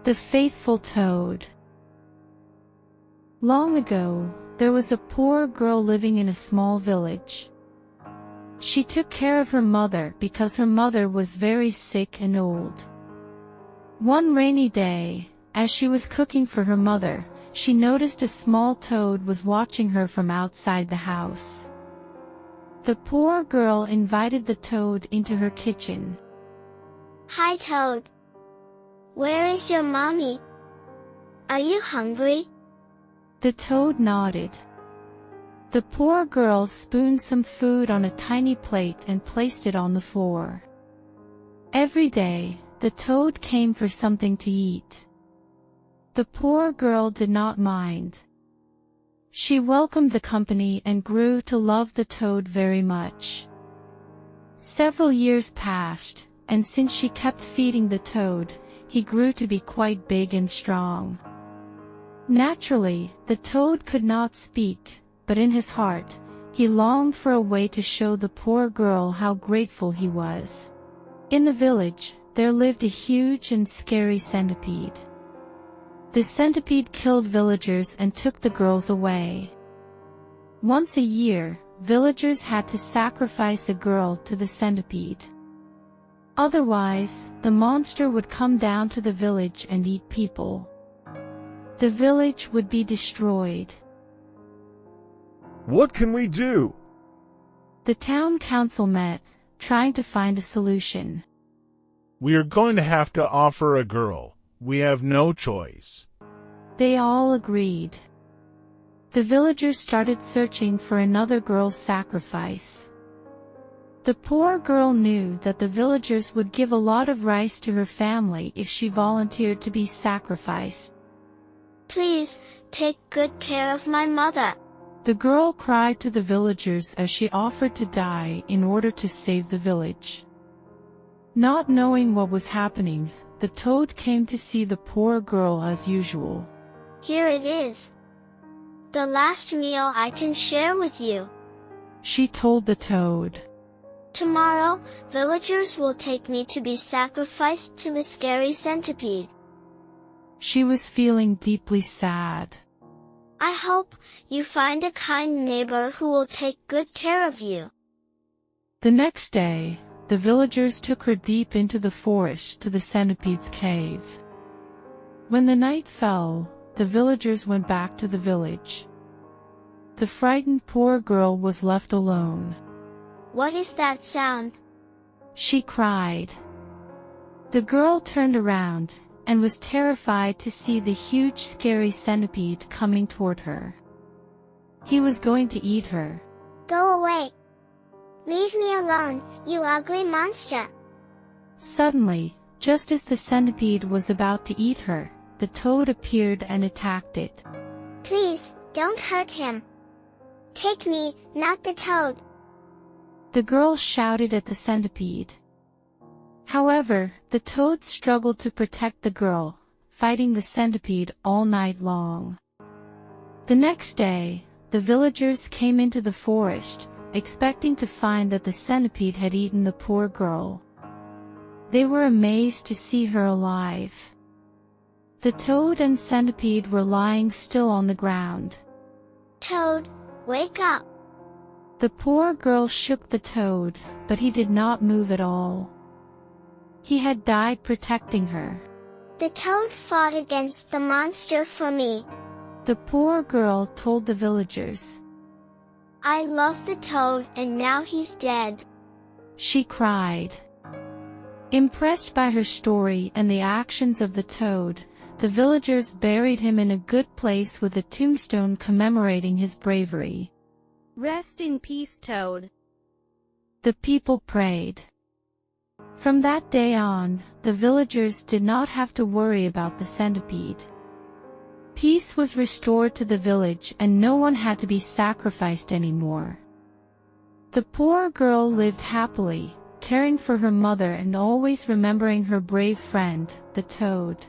The faithful toad. Long ago, there was a poor girl living in a small village. She took care of her mother because her mother was very sick and old. One rainy day, as she was cooking for her mother, she noticed a small toad was watching her from outside the house. The poor girl invited the toad into her kitchen. Hi, Toad. Where is your mommy? Are you hungry? The toad nodded. The poor girl spooned some food on a tiny plate and placed it on the floor. Every day, the toad came for something to eat. The poor girl did not mind. She welcomed the company and grew to love the toad very much. Several years passed, and since she kept feeding the toad, he grew to be quite big and strong. Naturally, the toad could not speak, but in his heart, he longed for a way to show the poor girl how grateful he was. In the village, there lived a huge and scary centipede. The centipede killed villagers and took the girls away. Once a year, villagers had to sacrifice a girl to the centipede. Otherwise, the monster would come down to the village and eat people. The village would be destroyed. What can we do? The town council met, trying to find a solution. We are going to have to offer a girl. We have no choice. They all agreed. The villagers started searching for another girl's sacrifice. The poor girl knew that the villagers would give a lot of rice to her family if she volunteered to be sacrificed. Please, take good care of my mother. The girl cried to the villagers as she offered to die in order to save the village. Not knowing what was happening, the toad came to see the poor girl as usual. Here it is. The last meal I can share with you, she told the toad. Tomorrow, villagers will take me to be sacrificed to the scary centipede. She was feeling deeply sad. I hope you find a kind neighbor who will take good care of you. The next day, the villagers took her deep into the forest to the centipede's cave. When the night fell, the villagers went back to the village. The frightened poor girl was left alone. What is that sound? She cried. The girl turned around and was terrified to see the huge scary centipede coming toward her. He was going to eat her. Go away. Leave me alone, you ugly monster. Suddenly, just as the centipede was about to eat her, the toad appeared and attacked it. Please, don't hurt him. Take me, not the toad. The girl shouted at the centipede. However, the toad struggled to protect the girl, fighting the centipede all night long. The next day, the villagers came into the forest, expecting to find that the centipede had eaten the poor girl. They were amazed to see her alive. The toad and centipede were lying still on the ground. Toad, wake up. The poor girl shook the toad, but he did not move at all. He had died protecting her. The toad fought against the monster for me. The poor girl told the villagers. I love the toad and now he's dead. She cried. Impressed by her story and the actions of the toad, the villagers buried him in a good place with a tombstone commemorating his bravery. Rest in peace, Toad. The people prayed. From that day on, the villagers did not have to worry about the centipede. Peace was restored to the village and no one had to be sacrificed anymore. The poor girl lived happily, caring for her mother and always remembering her brave friend, the toad.